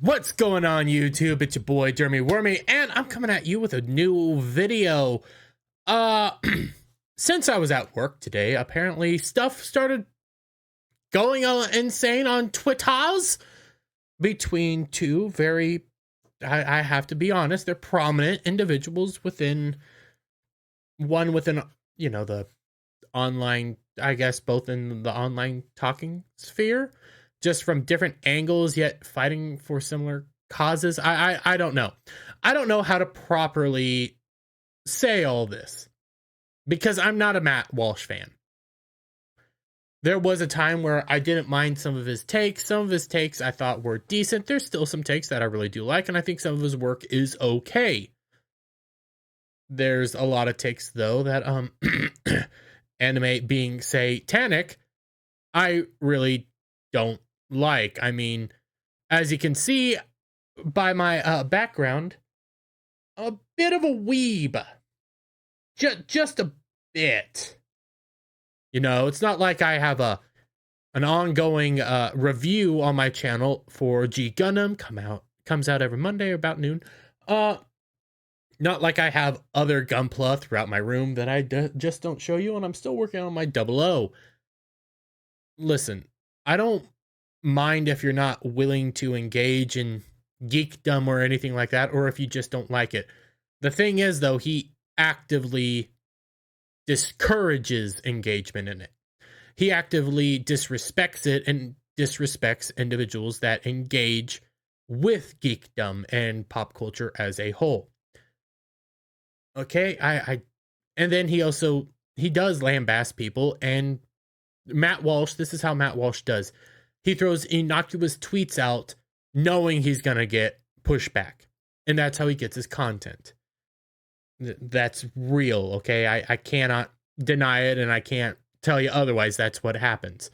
What's going on, YouTube? It's your boy Jeremy Wormy, and I'm coming at you with a new video. Since I was at work today, apparently stuff started going on insane on Twitters between two very, I have to be honest, they're prominent individuals within the online, I guess, both in the online talking sphere, just from different angles, yet fighting for similar causes. I don't know. I don't know how to properly say all this because I'm not a Matt Walsh fan. There was a time where I didn't mind some of his takes. Some of his takes I thought were decent. There's still some takes that I really do like, and I think some of his work is okay. There's a lot of takes, though, that anime being satanic, I really don't like. I mean, as you can see by my background, a bit of a weeb. Just a bit. You know, it's not like I have an ongoing review on my channel for G Gundam. Comes out every Monday about noon. Not like I have other Gunpla throughout my room that I just don't show you, and I'm still working on my 00. Listen, I don't mind if you're not willing to engage in geekdom or anything like that, or if you just don't like it. The thing is, though, he actively discourages engagement in it. He actively disrespects it and disrespects individuals that engage with geekdom and pop culture as a whole. Okay, and then he does lambaste people, and Matt Walsh, this is how Matt Walsh does. He throws innocuous tweets out knowing he's going to get pushback, and that's how he gets his content. That's real, okay? I cannot deny it, and I can't tell you otherwise. That's what happens.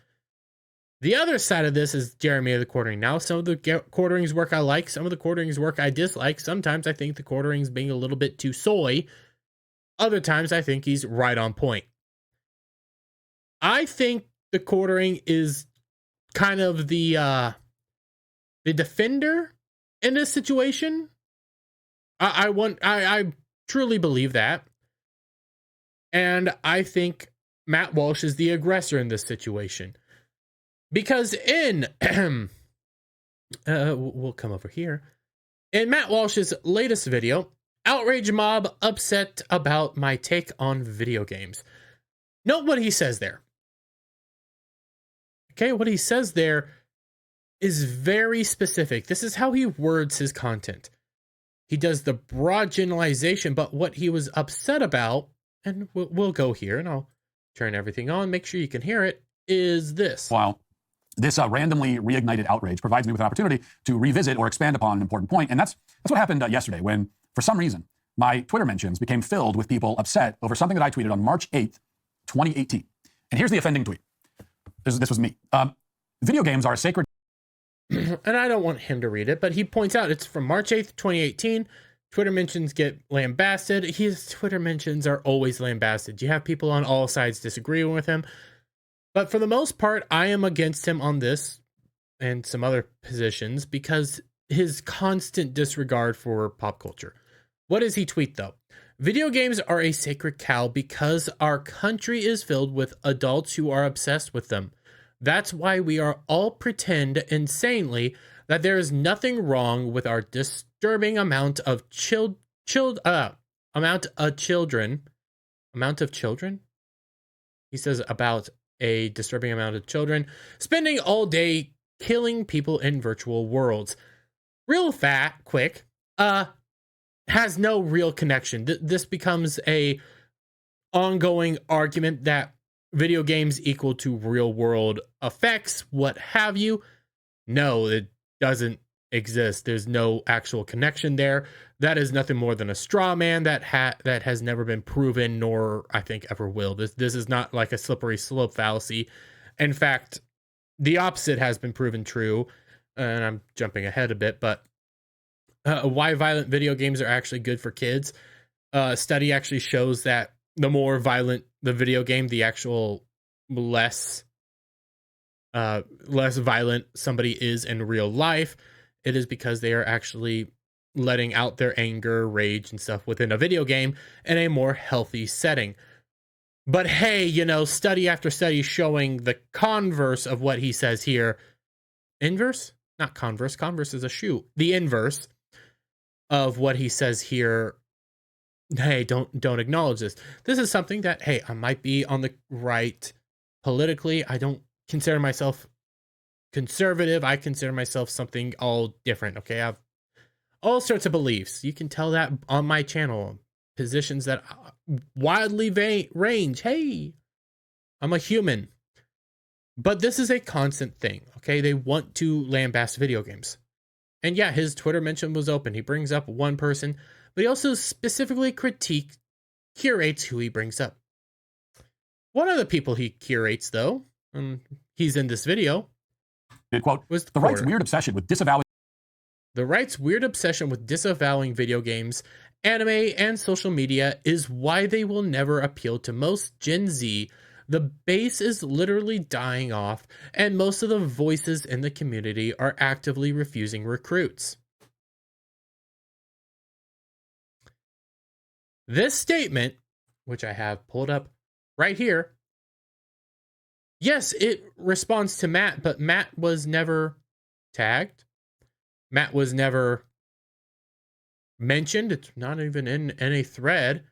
The other side of this is Jeremy of the Quartering. Now, some of the Quartering's work I like, some of the Quartering's work I dislike. Sometimes I think the Quartering's being a little bit too soy. Other times I think he's right on point. I think the Quartering is kind of the defender in this situation. I truly believe that. And I think Matt Walsh is the aggressor in this situation. Because we'll come over here. In Matt Walsh's latest video, outrage mob upset about my take on video games. Note what he says there. Okay, what he says there is very specific. This is how he words his content. He does the broad generalization, but what he was upset about, and we'll go here, and I'll turn everything on, make sure you can hear it, is this. Wow. This randomly reignited outrage provides me with an opportunity to revisit or expand upon an important point, and that's what happened yesterday when, for some reason, my Twitter mentions became filled with people upset over something that I tweeted on March 8th, 2018. And here's the offending tweet. This was me. Video games are a sacred... And I don't want him to read it, but he points out it's from March 8th, 2018. Twitter mentions get lambasted. His Twitter mentions are always lambasted. You have people on all sides disagreeing with him. But for the most part, I am against him on this and some other positions because his constant disregard for pop culture. What does he tweet, though? Video games are a sacred cow because our country is filled with adults who are obsessed with them. That's why we are all pretend insanely that there is nothing wrong with our disturbing amount of children. He says about a disturbing amount of children spending all day killing people in virtual worlds. Real quick, has no real connection. This becomes a ongoing argument that video games equal to real world effects, what have you. No, it doesn't exist. There's no actual connection there. That is nothing more than a straw man that has never been proven, nor I think ever will. This is not like a slippery slope fallacy. In fact, the opposite has been proven true. And I'm jumping ahead a bit, but why violent video games are actually good for kids. A study actually shows that the more violent the video game, the actual less violent somebody is in real life. it is because they are actually letting out their anger, rage, and stuff within a video game in a more healthy setting. But hey, study after study showing the converse of what he says here. Inverse? Not converse. Converse is a shoe. The inverse of what he says here. Hey, don't acknowledge this. This is something that, hey, I might be on the right politically. I don't consider myself conservative. I consider myself something all different. Okay, I have all sorts of beliefs. You can tell that on my channel. Positions that wildly range. Hey, I'm a human. But this is a constant thing, okay? They want to lambast video games. And yeah, his Twitter mention was open. He brings up one person, but he also specifically curates who he brings up. One of the people he curates, though, he's in this video, quote, was the right's weird obsession with disavowing. The right's weird obsession with disavowing video games, anime, and social media is why they will never appeal to most Gen Z. The base is literally dying off, and most of the voices in the community are actively refusing recruits. This statement, which I have pulled up right here, yes, it responds to Matt, but Matt was never tagged. Matt was never mentioned. It's not even in any thread.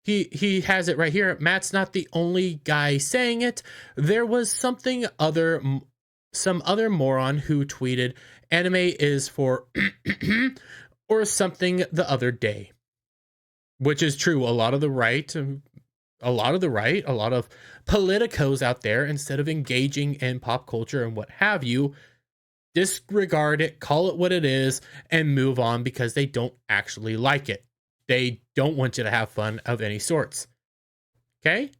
He has it right here. Matt's not the only guy saying it. There was some other moron who tweeted anime is for or something the other day, which is true. A lot of politicos out there, instead of engaging in pop culture and what have you, disregard it, call it what it is, and move on because they don't actually like it. They don't want you to have fun of any sorts. Okay?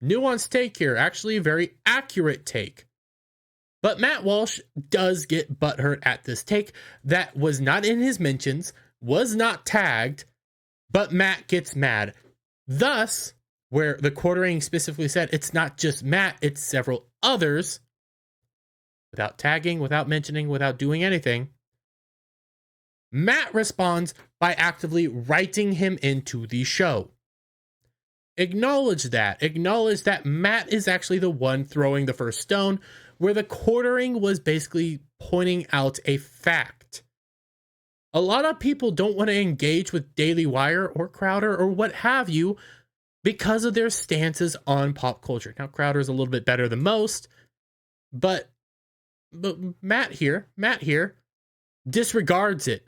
Nuanced take here. Actually, a very accurate take. But Matt Walsh does get butthurt at this take that was not in his mentions, was not tagged, but Matt gets mad. Thus, where the quartering specifically said it's not just Matt, it's several others, without tagging, without mentioning, without doing anything, Matt responds by actively writing him into the show. Acknowledge that. Acknowledge that Matt is actually the one throwing the first stone, where the quartering was basically pointing out a fact. A lot of people don't want to engage with Daily Wire or Crowder or what have you because of their stances on pop culture. Now, Crowder is a little bit better than most, but Matt here disregards it.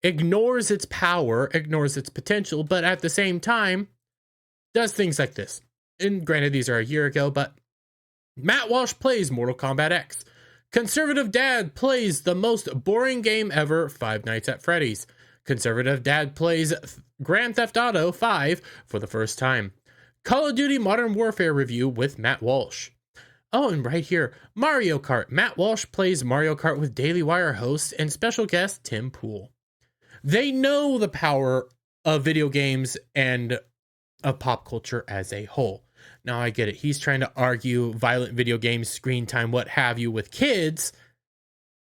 Ignores its power, ignores its potential, but at the same time, does things like this. And granted, these are a year ago, but Matt Walsh plays Mortal Kombat X. Conservative Dad plays the most boring game ever, Five Nights at Freddy's. Conservative Dad plays Grand Theft Auto 5 for the first time. Call of Duty Modern Warfare review with Matt Walsh. Oh, and right here, Mario Kart. Matt Walsh plays Mario Kart with Daily Wire host and special guest Tim Pool. They know the power of video games and of pop culture as a whole. Now, I get it. He's trying to argue violent video games, screen time, what have you with kids.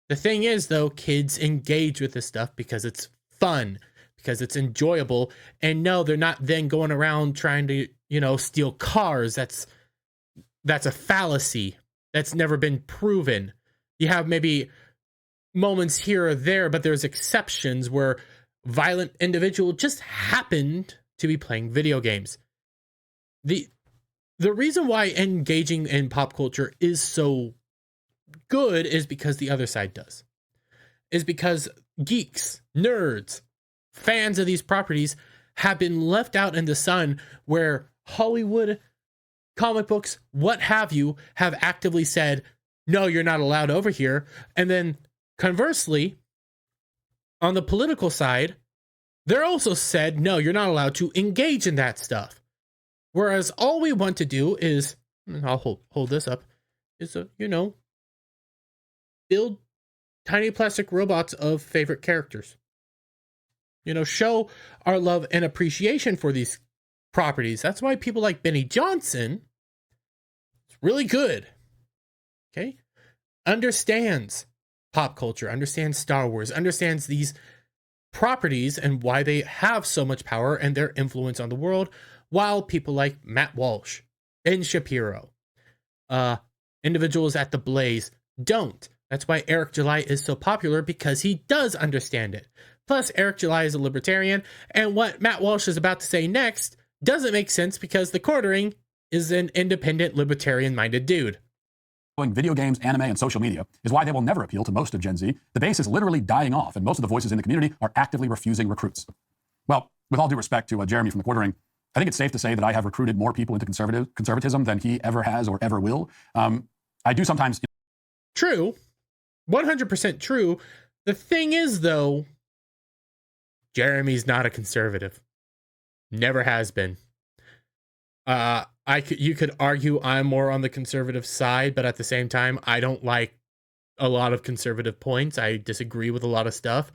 The thing is, though, kids engage with this stuff because it's fun, because it's enjoyable. And no, they're not then going around trying to, steal cars. That's a fallacy. That's never been proven. You have maybe moments here or there, but there's exceptions where violent individual just happened to be playing video games. The reason why engaging in pop culture is so good is because the other side does. Is because geeks, nerds, fans of these properties have been left out in the sun where Hollywood, comic books, what have you, have actively said, no, you're not allowed over here. And then conversely, on the political side, they're also said, no, you're not allowed to engage in that stuff. Whereas all we want to do is, I'll hold this up, is, build tiny plastic robots of favorite characters. Show our love and appreciation for these properties. That's why people like Benny Johnson, it's really good, okay, understands pop culture, understands Star Wars, understands these properties and why they have so much power and their influence on the world, while people like Matt Walsh and Shapiro, individuals at The Blaze, don't. That's why Eric July is so popular, because he does understand it. Plus, Eric July is a libertarian, and what Matt Walsh is about to say next doesn't make sense because the Quartering is an independent, libertarian-minded dude. Video games, anime, and social media is why they will never appeal to most of Gen Z. The base is literally dying off, and most of the voices in the community are actively refusing recruits. Well, with all due respect to Jeremy from the Quartering, I think it's safe to say that I have recruited more people into conservatism than he ever has or ever will. I do sometimes... True. 100% true. The thing is, though, Jeremy's not a conservative. Never has been. You could argue I'm more on the conservative side, but at the same time, I don't like a lot of conservative points. I disagree with a lot of stuff.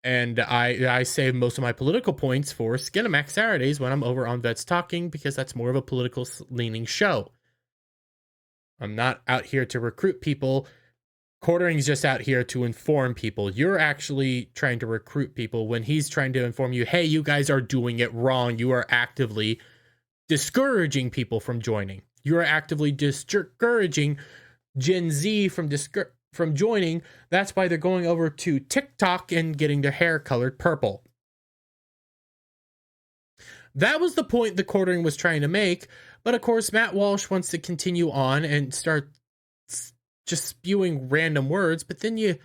And I save most of my political points for Skinamax Saturdays when I'm over on Vets Talking, because that's more of a political leaning show. I'm not out here to recruit people. Quartering's just out here to inform people. You're actually trying to recruit people when he's trying to inform you, hey, you guys are doing it wrong. You are actively discouraging people from joining. You are actively discouraging Gen Z from joining. That's why they're going over to TikTok and getting their hair colored purple. That was the point the Quartering was trying to make. But of course, Matt Walsh wants to continue on and start just spewing random words. But then you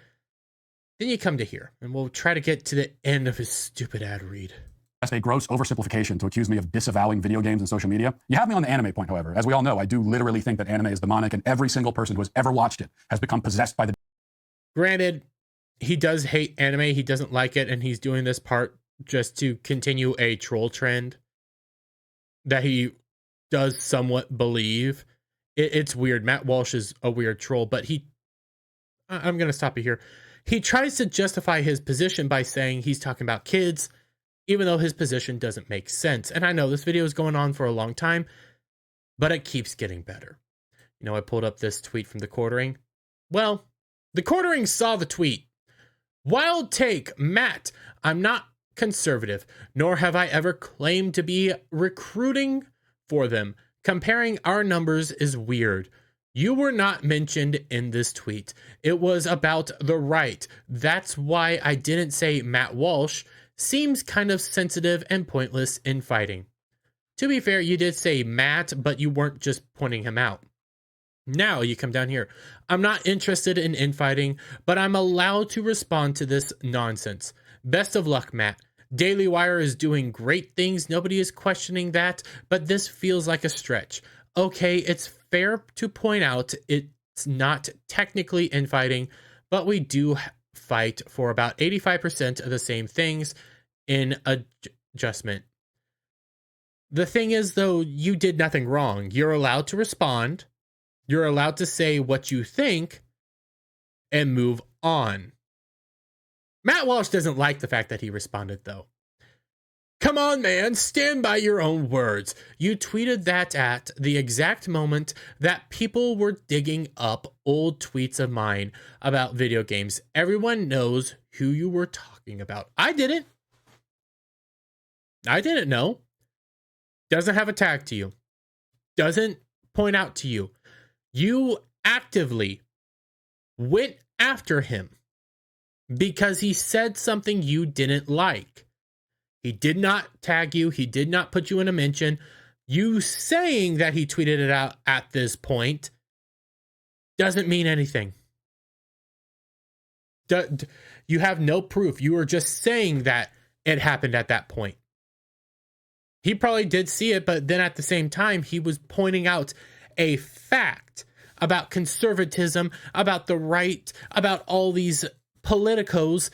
come to here, and we'll try to get to the end of his stupid ad read. That's a gross oversimplification to accuse me of disavowing video games and social media. You have me on the anime point, however. As we all know, I do literally think that anime is demonic, and every single person who has ever watched it has become possessed by the... Granted, he does hate anime. He doesn't like it, and he's doing this part just to continue a troll trend that he does somewhat believe. It's weird. Matt Walsh is a weird troll, but I'm going to stop you here. He tries to justify his position by saying he's talking about kids, even though his position doesn't make sense. And I know this video is going on for a long time, but it keeps getting better. You know, I pulled up this tweet from the Quartering. Well, the Quartering saw the tweet. Wild take, Matt. I'm not conservative, nor have I ever claimed to be recruiting for them. Comparing our numbers is weird. You were not mentioned in this tweet. It was about the right. That's why I didn't say Matt Walsh seems kind of sensitive and pointless in fighting. To be fair, you did say Matt, but you weren't just pointing him out. Now you come down here. I'm not interested in infighting, but I'm allowed to respond to this nonsense. Best of luck, Matt. Daily Wire is doing great things. Nobody is questioning that, but this feels like a stretch. Okay, it's fair to point out it's not technically infighting, but we do fight for about 85% of the same things in adjustment. The thing is, though, you did nothing wrong. You're allowed to respond. You're allowed to say what you think and move on. Matt Walsh doesn't like the fact that he responded, though. Come on, man, stand by your own words. You tweeted that at the exact moment that people were digging up old tweets of mine about video games. Everyone knows who you were talking about. I didn't know. Doesn't have a tag to you. Doesn't point out to you. You actively went after him because he said something you didn't like. He did not tag you. He did not put you in a mention. You saying that he tweeted it out at this point doesn't mean anything. You have no proof. You are just saying that it happened at that point. He probably did see it, but then at the same time, he was pointing out a fact about conservatism, about the right, about all these politicos.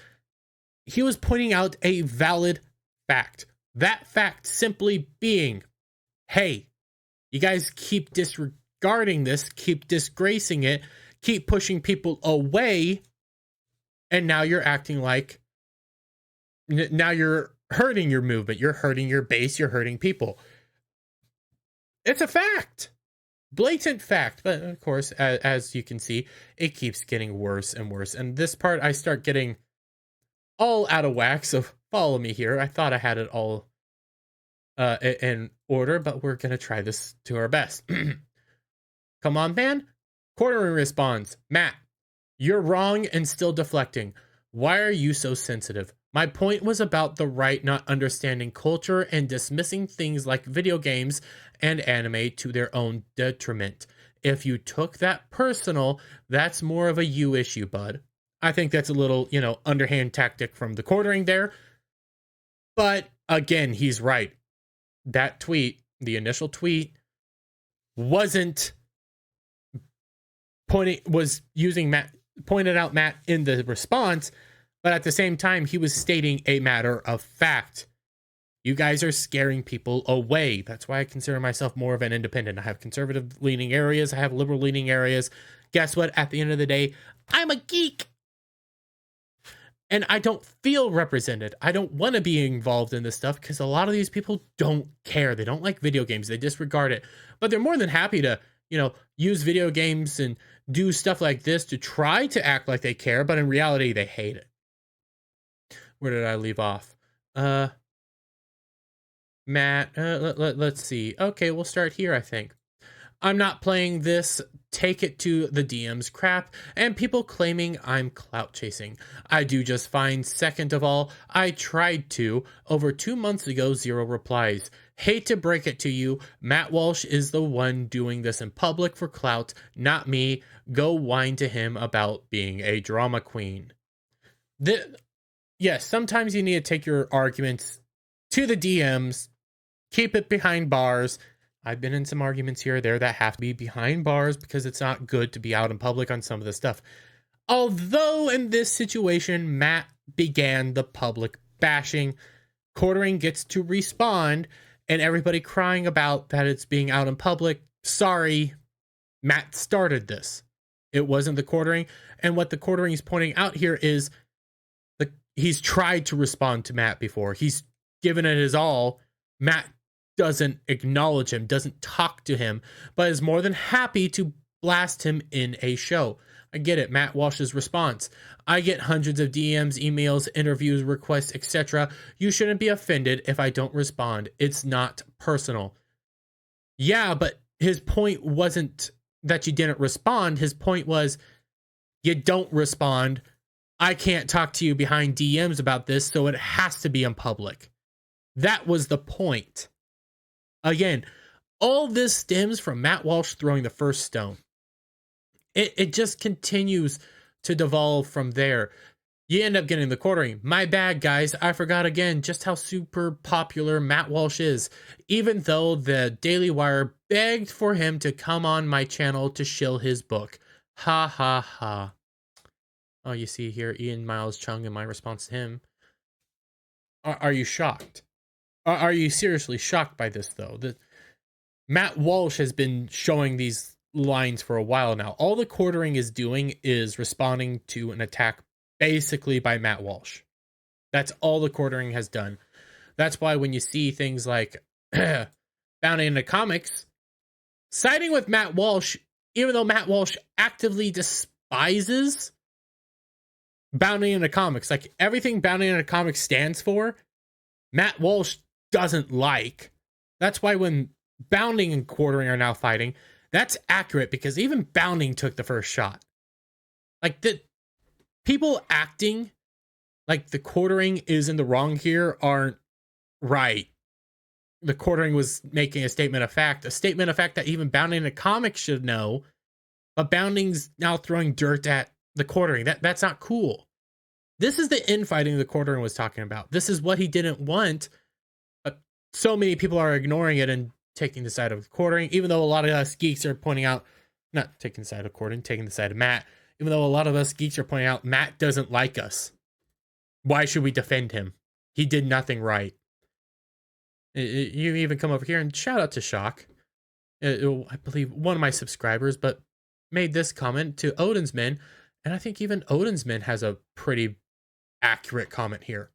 He was pointing out a valid fact. That fact simply being, hey, you guys keep disregarding this, keep disgracing it, keep pushing people away, and now you're acting like, now you're hurting your movement, you're hurting your base, you're hurting people. It's a fact. Blatant fact, but of course, as you can see, it keeps getting worse and worse. And this part, I start getting all out of whack, so follow me here. I thought I had it all in order, but we're going to try this to our best. Come on, man. Quartering responds, Matt, you're wrong and still deflecting. Why are you so sensitive? My point was about the right not understanding culture and dismissing things like video games and anime to their own detriment. If you took that personal, that's more of a you issue, bud. I think that's a little, underhand tactic from the quartering there. But again, he's right. That tweet, the initial tweet, pointed out Matt in the response, but at the same time, he was stating a matter of fact. You guys are scaring people away. That's why I consider myself more of an independent. I have conservative leaning areas. I have liberal leaning areas. Guess what? At the end of the day, I'm a geek. And I don't feel represented. I don't want to be involved in this stuff because a lot of these people don't care. They don't like video games. They disregard it. But they're more than happy to, use video games and do stuff like this to try to act like they care. But in reality, they hate it. Where did I leave off? Matt, let's see. Okay, we'll start here, I think. I'm not playing this. Take it to the DMs crap and people claiming I'm clout chasing. I do just fine. Second of all, I tried to. Over 2 months ago, 0 replies. Hate to break it to you, Matt Walsh is the one doing this in public for clout, not me. Go whine to him about being a drama queen. Yes, sometimes you need to take your arguments to the DMs, keep it behind bars. I've been in some arguments here or there that have to be behind bars because it's not good to be out in public on some of this stuff. Although in this situation, Matt began the public bashing, quartering gets to respond, and everybody crying about that it's being out in public. Sorry, Matt started this. It wasn't the quartering. And what the quartering is pointing out here is he's tried to respond to Matt before. He's given it his all. Matt doesn't acknowledge him, doesn't talk to him, but is more than happy to blast him in a show. I get it. Matt Walsh's response. I get hundreds of DMs, emails, interviews, requests, etc. You shouldn't be offended if I don't respond. It's not personal. Yeah, but his point wasn't that you didn't respond. His point was you don't respond. I can't talk to you behind DMs about this, so it has to be in public. That was the point. Again, all this stems from Matt Walsh throwing the first stone. It just continues to devolve from there. You end up getting the quartering. My bad, guys. I forgot again just how super popular Matt Walsh is. Even though the Daily Wire begged for him to come on my channel to shill his book. Ha ha ha. Oh, you see here Ian Miles Chung and my response to him. Are you shocked? Are you seriously shocked by this, though? That Matt Walsh has been showing these lines for a while now. All the quartering is doing is responding to an attack basically by Matt Walsh. That's all the quartering has done. That's why when you see things like Bounty in the Comics siding with Matt Walsh, even though Matt Walsh actively despises Bounty in the Comics, like everything Bounty in the Comics stands for, Matt Walsh doesn't like. That's why when Bounding and Quartering are now fighting, that's accurate because even Bounding took the first shot. Like the people acting like the quartering is in the wrong here aren't right. The quartering was making a statement of fact that even Bounding in the Comics should know, but Bounding's now throwing dirt at the quartering. That's not cool. This is the infighting the quartering was talking about. This is what he didn't want. But so many people are ignoring it and taking the side of the quartering, even though a lot of us geeks are pointing out, not taking the side of quartering, taking the side of Matt, even though a lot of us geeks are pointing out Matt doesn't like us. Why should we defend him? He did nothing right. You even come over here and shout out to Shock. I believe one of my subscribers, but made this comment to Odin's Men, and I think even Odin's Men has a pretty accurate comment here.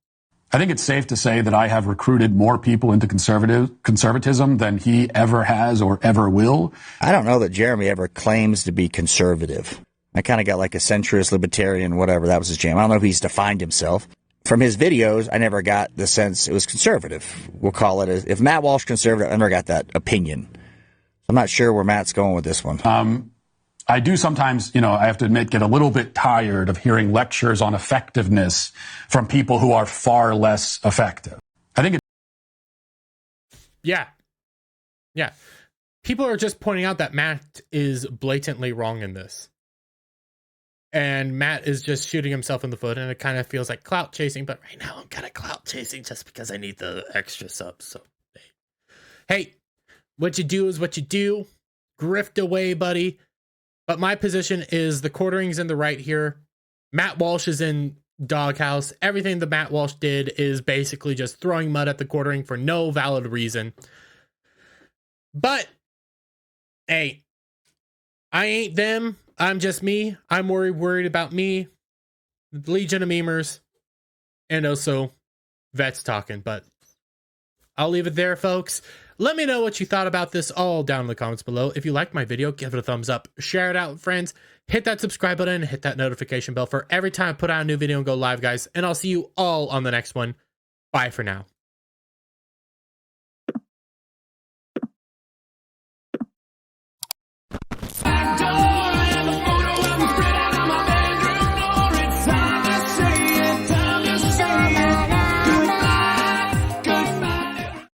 I think it's safe to say that I have recruited more people into conservatism than he ever has or ever will. I don't know that Jeremy ever claims to be conservative. I kind of got like a centrist, libertarian, whatever. That was his jam. I don't know if he's defined himself. From his videos, I never got the sense it was conservative. We'll call it. If Matt Walsh conservative, I never got that opinion. I'm not sure where Matt's going with this one. I do sometimes, I have to admit, get a little bit tired of hearing lectures on effectiveness from people who are far less effective. I think Yeah. People are just pointing out that Matt is blatantly wrong in this. And Matt is just shooting himself in the foot, and it kind of feels like clout chasing, but right now I'm kind of clout chasing just because I need the extra subs. So, hey, what you do is what you do. Grift away, buddy. But my position is the quartering's in the right here. Matt Walsh is in doghouse. Everything that Matt Walsh did is basically just throwing mud at the quartering for no valid reason. But, hey, I ain't them. I'm just me. I'm worried about me, the Legion of Memers, and also Vets talking. But I'll leave it there, folks. Let me know what you thought about this all down in the comments below. If you liked my video, give it a thumbs up. Share it out with friends. Hit that subscribe button. Hit that notification bell for every time I put out a new video and go live, guys. And I'll see you all on the next one. Bye for now.